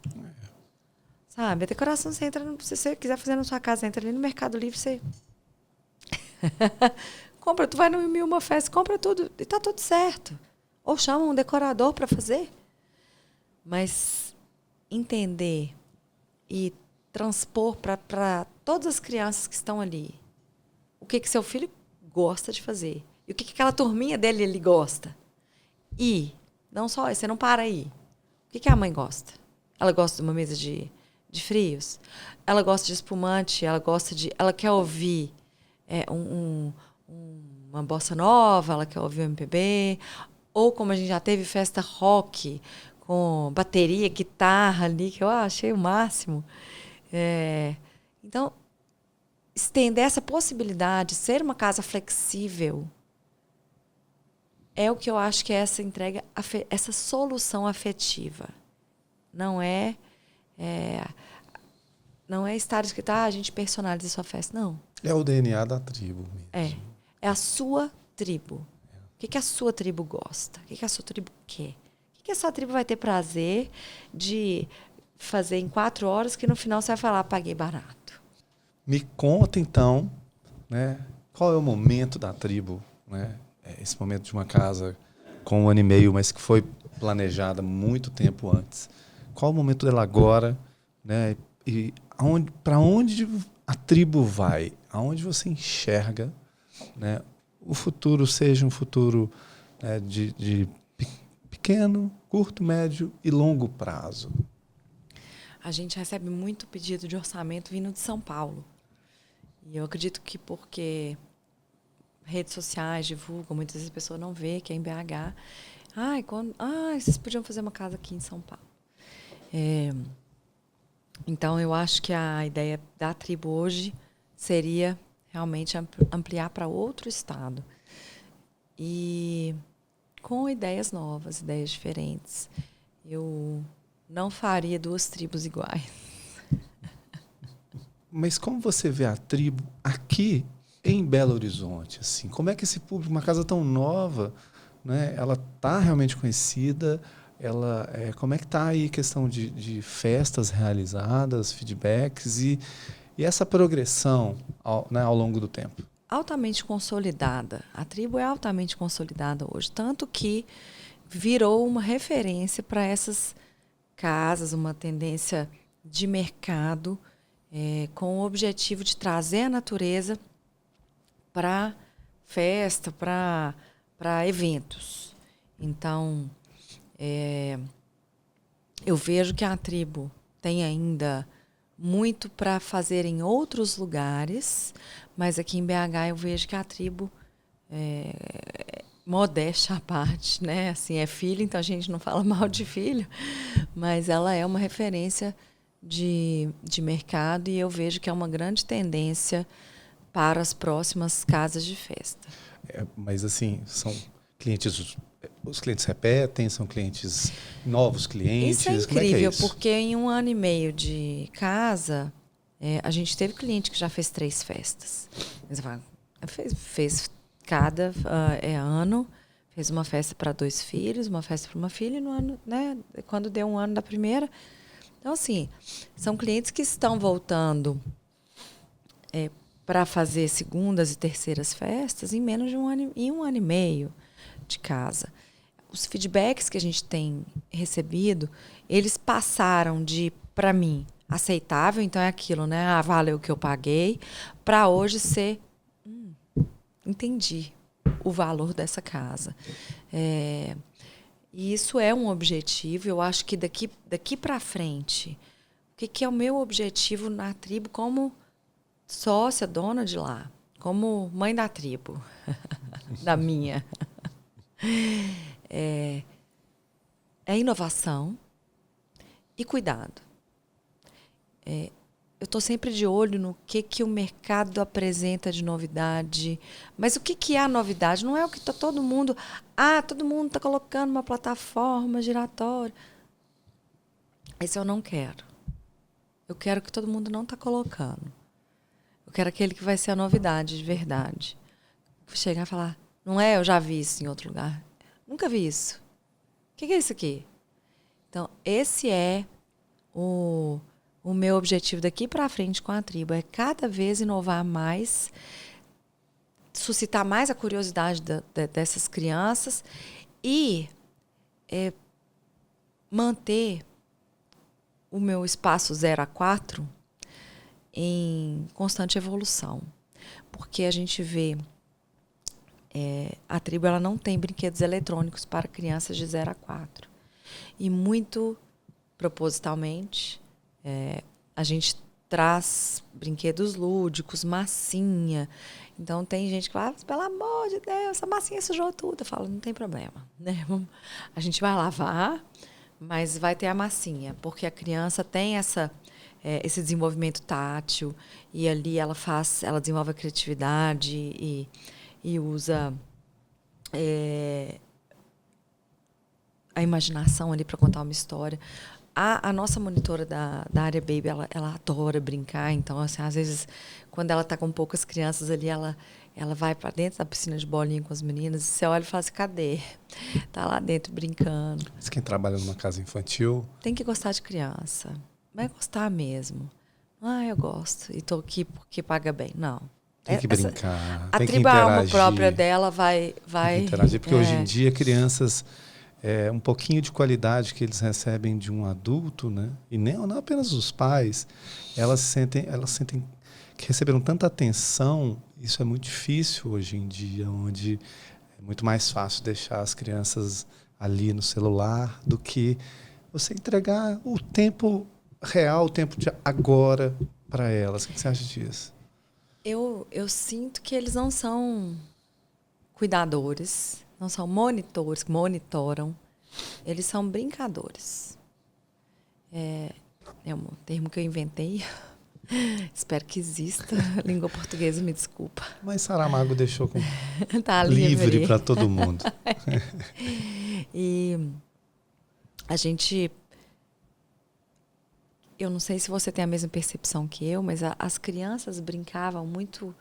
Sabe? A decoração, você entra, se você quiser fazer na sua casa, entra ali no Mercado Livre, você compra, tu vai no Mil Uma Festa, compra tudo e tá tudo certo. Ou chama um decorador para fazer. Mas entender e transpor para todas as crianças que estão ali o que seu filho gosta de fazer e o que aquela turminha dele ele gosta. E não só isso, você não para aí. O que a mãe gosta? Ela gosta de uma mesa de frios? Ela gosta de espumante? Ela quer ouvir uma bossa nova? Ela quer ouvir um MPB? Ou como a gente já teve festa rock com bateria, guitarra ali, que eu achei o máximo. Então, estender essa possibilidade, ser uma casa flexível, é o que eu acho que é essa entrega, essa solução afetiva. Não é estar escrito, a gente personaliza a sua festa. Não. É o DNA da tribo mesmo. É a sua tribo. que a sua tribo gosta? O que a sua tribo quer? O que a sua tribo vai ter prazer de fazer em 4 horas que no final você vai falar, paguei barato? Me conta, então, né, qual é o momento da tribo, né? Esse momento de uma casa com 1 ano e meio, mas que foi planejada muito tempo antes. Qual o momento dela agora, né? E para onde a tribo vai? Aonde você enxerga, né, o futuro seja um futuro, né, de pequeno, curto, médio e longo prazo? A gente recebe muito pedido de orçamento vindo de São Paulo. E eu acredito que porque redes sociais divulgam, muitas vezes a pessoa não vê que é em BH. Vocês podiam fazer uma casa aqui em São Paulo. Então, eu acho que a ideia da tribo hoje seria realmente ampliar para outro estado. E com ideias novas, ideias diferentes. Eu não faria 2 tribos iguais. Mas como você vê a tribo aqui em Belo Horizonte? Assim, como é que esse público, uma casa tão nova, né, ela está realmente conhecida? Como é que está aí a questão de festas realizadas, feedbacks e essa progressão ao longo do tempo? Altamente consolidada. A tribo é altamente consolidada hoje. Tanto que virou uma referência para essas casas, uma tendência de mercado, com o objetivo de trazer a natureza para festa, para eventos. Então, eu vejo que a tribo tem ainda muito para fazer em outros lugares, mas aqui em BH eu vejo que a tribo, modéstia à parte, né? Assim, é filho, então a gente não fala mal de filho, mas ela é uma referência de mercado e eu vejo que é uma grande tendência para as próximas casas de festa. Mas assim, são clientes, os clientes repetem, são clientes, novos clientes? Isso é Como é que é incrível, isso? porque em 1 ano e meio de casa, a gente teve cliente que já fez 3 festas. Fez cada ano, fez uma festa para 2 filhos, uma festa para uma filha, e no ano, né, quando deu 1 ano da primeira. Então, assim, são clientes que estão voltando para fazer segundas e terceiras festas em menos de 1 ano, em 1 ano e meio de casa. Os feedbacks que a gente tem recebido, eles passaram de, para mim, aceitável, então é aquilo, né? Ah, valeu o que eu paguei, para hoje ser, entendi o valor dessa casa. E isso é um objetivo, eu acho que daqui para frente, o que é o meu objetivo na tribo como sócia, dona de lá, como mãe da tribo, da minha. É inovação e cuidado. Eu estou sempre de olho no que o mercado apresenta de novidade. Mas o que é a novidade? Não é o que está todo mundo... todo mundo está colocando uma plataforma giratória. Esse eu não quero. Eu quero o que todo mundo não está colocando. Eu quero aquele que vai ser a novidade de verdade. Chegar e falar, não é? Eu já vi isso em outro lugar. Nunca vi isso. O que é isso aqui? Então, esse é o meu objetivo daqui para frente com a tribo. É cada vez inovar mais, suscitar mais a curiosidade dessas crianças e manter o meu espaço 0 a 4 em constante evolução. Porque a gente vê... a tribo ela não tem brinquedos eletrônicos para crianças de 0 a 4. E muito propositalmente, a gente traz brinquedos lúdicos, massinha. Então, tem gente que fala, pelo amor de Deus, essa massinha sujou tudo. Eu falo, não tem problema. Né? A gente vai lavar, mas vai ter a massinha. Porque a criança tem esse desenvolvimento tátil. E ali ela desenvolve a criatividade e usa a imaginação ali para contar uma história. A nossa monitora da área Baby, ela adora brincar. Então, assim, às vezes, quando ela está com poucas crianças ali, Ela vai para dentro da piscina de bolinha com as meninas e você olha e fala assim, cadê? Tá lá dentro brincando. Mas quem trabalha numa casa infantil... Tem que gostar de criança. Vai gostar mesmo. Ah, eu gosto. E tô aqui porque paga bem. Não. Tem que brincar, tem que a alma interagir. própria dela vai Tem que interagir, porque hoje em dia crianças... um pouquinho de qualidade que eles recebem de um adulto, né? E não apenas os pais, elas sentem que receberam tanta atenção. Isso é muito difícil hoje em dia, onde é muito mais fácil deixar as crianças ali no celular do que você entregar o tempo real, o tempo de agora para elas. O que você acha disso? Eu sinto que eles não são cuidadores, não são monitores, que monitoram. Eles são brincadores. É um termo que eu inventei. Espero que exista. Língua portuguesa, me desculpa. Mas Saramago deixou tá livre para todo mundo. E a gente... Eu não sei se você tem a mesma percepção que eu, mas as crianças brincavam muito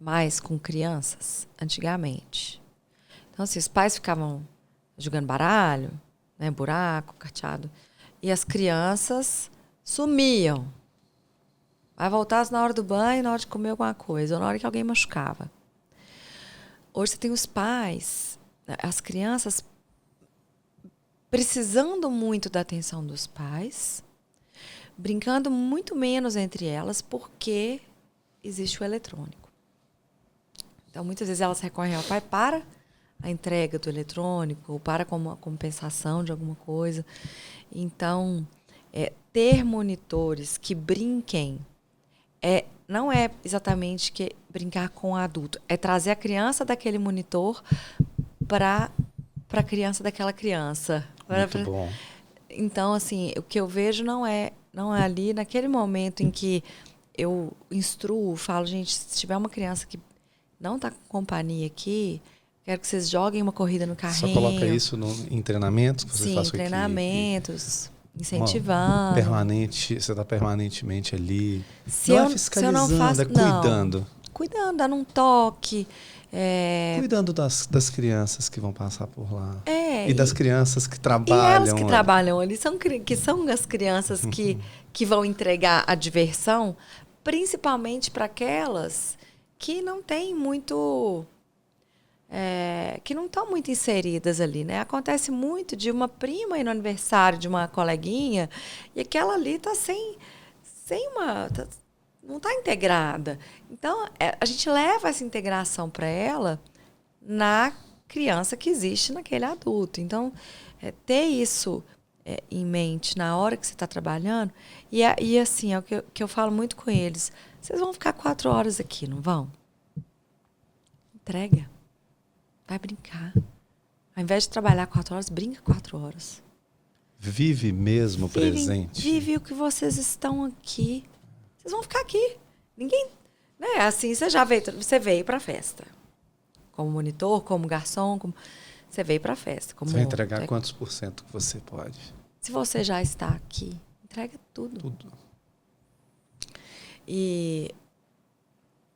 mais com crianças antigamente. Então, assim, os pais ficavam jogando baralho, né, buraco, carteado, e as crianças sumiam. Vai voltar na hora do banho, na hora de comer alguma coisa, ou na hora que alguém machucava. Hoje você tem os pais, as crianças precisando muito da atenção dos pais, brincando muito menos entre elas, porque existe o eletrônico. Então, muitas vezes elas recorrem ao pai para a entrega do eletrônico, ou para como a compensação de alguma coisa. Então, ter monitores que brinquem não é exatamente brincar com o adulto, é trazer a criança daquele monitor para a criança daquela criança. Muito bom. Então, assim, o que eu vejo não é ali, naquele momento em que eu instruo, falo, gente, se tiver uma criança que não está com companhia aqui, quero que vocês joguem uma corrida no carrinho. Só coloca isso em treinamentos que você faz com treinamentos, incentivando. Permanente, você está permanentemente ali. Se não eu, é fiscalizando, se eu não faço, é cuidando. Não. Cuidando, dando um toque. Cuidando das crianças que vão passar por lá. E das crianças que trabalham. E elas que trabalham ali que são as crianças que vão entregar a diversão, principalmente para aquelas que não têm muito... que não estão muito inseridas ali, né? Acontece muito de uma prima ir no aniversário de uma coleguinha e aquela ali está sem uma... não está integrada. Então, a gente leva essa integração para ela na criança que existe naquele adulto. Então, ter isso em mente na hora que você está trabalhando. E assim, é o que eu falo muito com eles. Vocês vão ficar 4 horas aqui, não vão? Entrega. Vai brincar. Ao invés de trabalhar 4 horas, brinca 4 horas. Vive mesmo o presente. Vive o que vocês estão aqui. Vocês vão ficar aqui. Ninguém... Né? Assim, você veio para a festa. Como monitor, como garçom, você veio para a festa. Você vai entregar quantos % que você pode? Se você já está aqui, entrega tudo. Tudo. E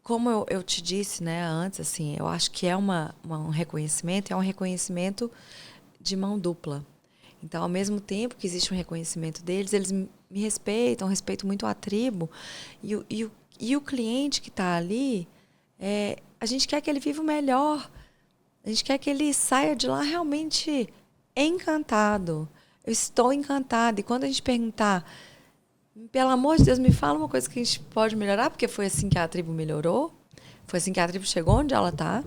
como eu te disse, né, antes, assim, eu acho que um reconhecimento de mão dupla. Então, ao mesmo tempo que existe um reconhecimento deles, eles me respeitam, respeito muito a tribo. E o cliente que está ali, a gente quer que ele viva o melhor. A gente quer que ele saia de lá realmente encantado. Eu estou encantada. E quando a gente perguntar, pelo amor de Deus, me fala uma coisa que a gente pode melhorar, porque foi assim que a tribo melhorou, foi assim que a tribo chegou onde ela está.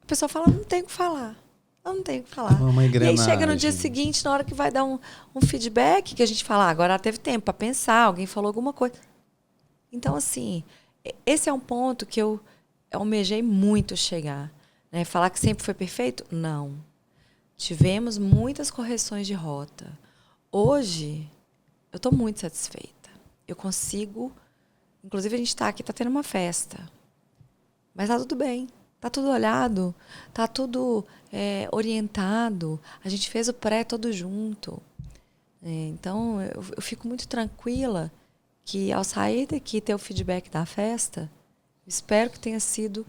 A pessoa fala, não tem o que falar. Eu não tenho o que falar. E aí chega no dia seguinte, na hora que vai dar um feedback, que a gente fala, agora ela teve tempo para pensar, alguém falou alguma coisa. Então, assim, esse é um ponto que eu almejei muito chegar. Né? Falar que sempre foi perfeito? Não. Tivemos muitas correções de rota. Hoje, eu estou muito satisfeita. Eu consigo... Inclusive, a gente está aqui, está tendo uma festa. Mas está tudo bem. Está tudo olhado. Está tudo orientado. A gente fez o pré todo junto. Então, eu fico muito tranquila que, ao sair daqui e ter o feedback da festa, Espero que tenha sido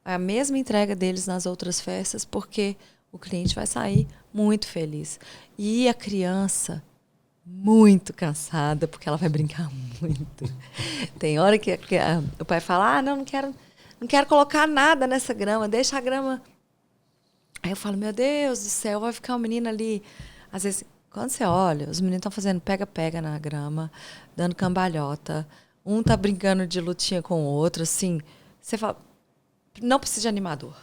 a mesma entrega deles nas outras festas, porque o cliente vai sair muito feliz. E a criança muito cansada, porque ela vai brincar muito. Tem hora que o pai fala, não quero colocar nada nessa grama, deixa a grama. Aí eu falo, meu Deus do céu, vai ficar um menino ali. Às vezes, quando você olha, os meninos estão fazendo pega-pega na grama, dando cambalhota. Um tá brincando de lutinha com o outro, assim. Você fala, não precisa de animador.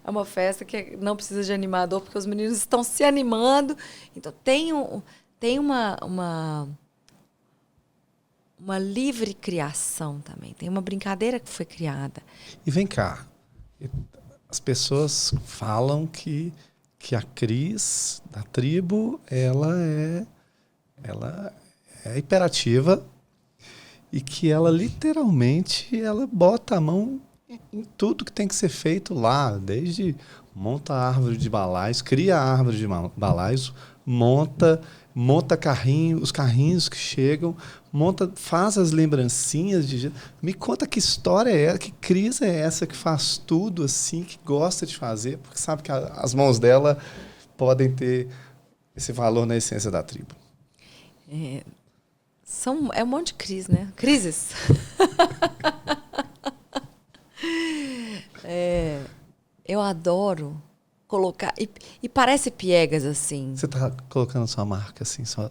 É uma festa que não precisa de animador, porque os meninos estão se animando. Então, tem uma livre criação também. Tem uma brincadeira que foi criada. E vem cá, as pessoas falam que a Cris da tribo, ela é hiperativa e que ela literalmente ela bota a mão em tudo que tem que ser feito lá, desde monta a árvore de balais, cria a árvore de balais, monta carrinho, os carrinhos que chegam, faz as lembrancinhas de. Me conta que história é essa, que Cris é essa que faz tudo assim, que gosta de fazer, porque sabe que as mãos dela podem ter esse valor na essência da tribo. É um monte de crise, né? Crises. Eu adoro colocar. E parece piegas, assim. Você está colocando sua marca assim, só.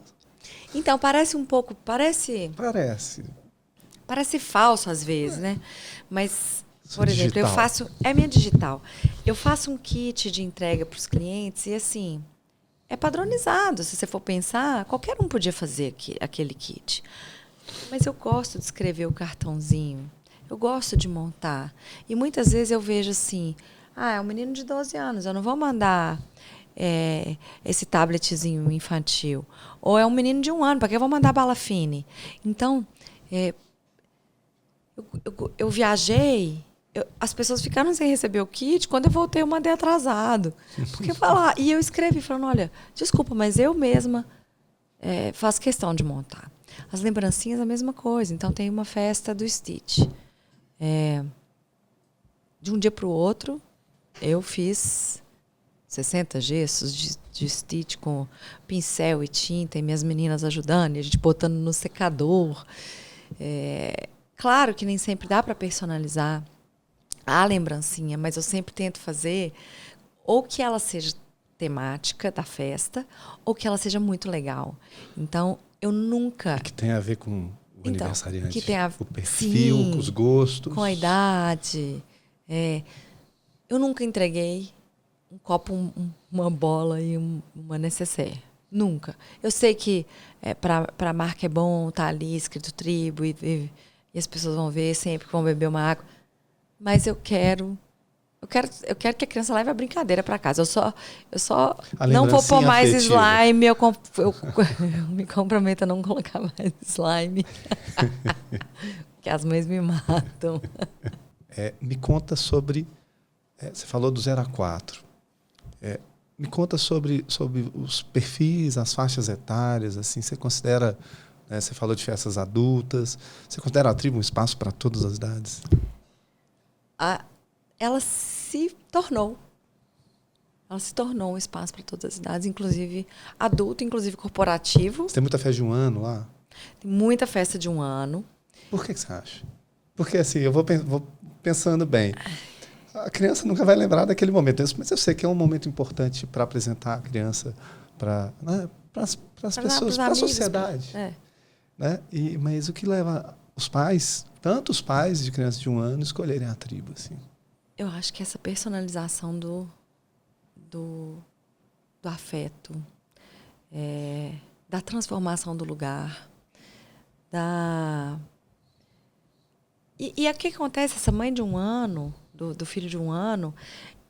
Então, parece um pouco. Parece falso às vezes, né? Mas, por exemplo, digital. eu faço. É minha digital. Eu faço um kit de entrega para os clientes e, assim, é padronizado. Se você for pensar, qualquer um podia fazer aquele kit. Mas eu gosto de escrever o cartãozinho. Eu gosto de montar. E muitas vezes eu vejo assim, é um menino de 12 anos, eu não vou mandar esse tabletzinho infantil. Ou é um menino de 1 ano, para que eu vou mandar bala fine? Então, eu viajei, as pessoas ficaram sem receber o kit, quando eu voltei eu mandei atrasado. Porque e eu escrevi falando, olha, desculpa, mas eu mesma faço questão de montar. As lembrancinhas, a mesma coisa. Então, tem uma festa do Stitch. De um dia para o outro, eu fiz 60 gessos de Stitch com pincel e tinta, e minhas meninas ajudando, e a gente botando no secador. Claro que nem sempre dá para personalizar a lembrancinha, mas eu sempre tento fazer ou que ela seja temática da festa, ou que ela seja muito legal. Então, eu nunca... E que tem a ver com o aniversariante, que tem o perfil, sim, com os gostos. Com a idade. Eu nunca entreguei um copo, uma bola e uma necessaire. Nunca. Eu sei que para a marca é bom estar ali escrito tribo e as pessoas vão ver sempre que vão beber uma água. Mas eu quero que a criança leve a brincadeira para casa. Eu só não vou pôr mais afetiva. Slime. Eu me comprometo a não colocar mais slime. Que as mães me matam. Me conta sobre... você falou do 0 a 4. Me conta sobre os perfis, as faixas etárias. Assim, você considera... você falou de festas adultas. Você considera a tribo um espaço para todas as idades? Ela se tornou um espaço para todas as idades, inclusive adulto, inclusive corporativo. Você tem muita festa de 1 ano lá? Tem muita festa de 1 ano. Por que você acha? Porque assim, eu vou pensando bem. A criança nunca vai lembrar daquele momento, mas eu sei que é um momento importante para apresentar a criança para as pessoas, para a sociedade. Né? Mas o que leva os pais, tanto os pais de crianças de 1 ano, escolherem a tribo? Assim? Eu acho que essa personalização do afeto, da transformação do lugar, E o que acontece? Essa mãe de 1 ano, do filho de 1 ano,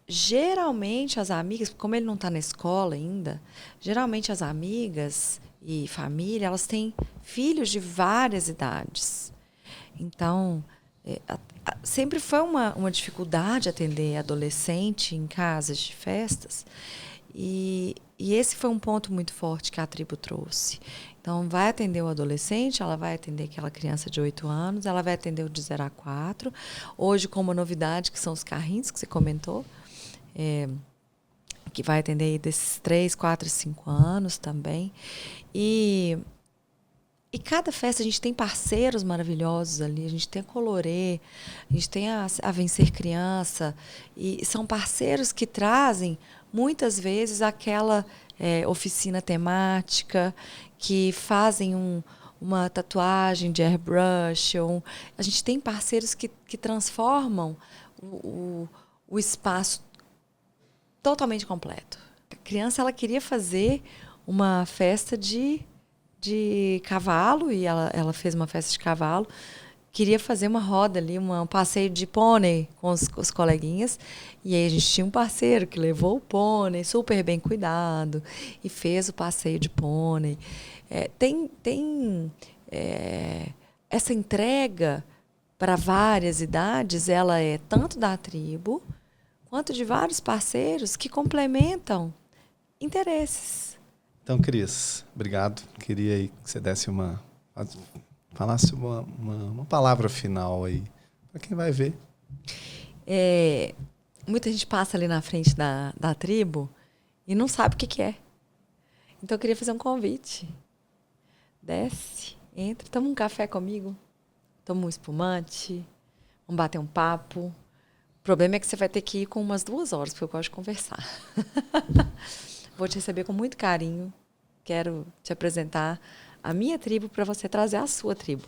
geralmente as amigas, como ele não está na escola ainda, geralmente as amigas e família, elas têm filhos de várias idades. Então, sempre foi uma dificuldade atender adolescente em casas de festas. E esse foi um ponto muito forte que a tribo trouxe. Então, vai atender o adolescente, ela vai atender aquela criança de 8 anos, ela vai atender o de 0 a 4. Hoje, com uma novidade, que são os carrinhos, que você comentou, que vai atender aí desses 3, 4 e 5 anos também. E cada festa a gente tem parceiros maravilhosos ali. A gente tem a Colorê, a gente tem a Vencer Criança. E são parceiros que trazem, muitas vezes, aquela oficina temática, que fazem uma tatuagem de airbrush. A gente tem parceiros que transformam o espaço totalmente completo. A criança ela queria fazer uma festa de cavalo, e ela fez uma festa de cavalo. Queria fazer uma roda ali, um passeio de pônei com os coleguinhas. E aí a gente tinha um parceiro que levou o pônei, super bem cuidado, e fez o passeio de pônei. Essa entrega para várias idades, ela é tanto da tribo, quanto de vários parceiros que complementam interesses. Então, Cris, obrigado. Queria aí que você falasse uma palavra final aí para quem vai ver. Muita gente passa ali na frente da tribo e não sabe o que é. Então, eu queria fazer um convite. Desce, entra, toma um café comigo, toma um espumante, vamos bater um papo. O problema é que você vai ter que ir com umas 2 horas, porque eu gosto de conversar. Vou te receber com muito carinho. Quero te apresentar a minha tribo para você trazer a sua tribo.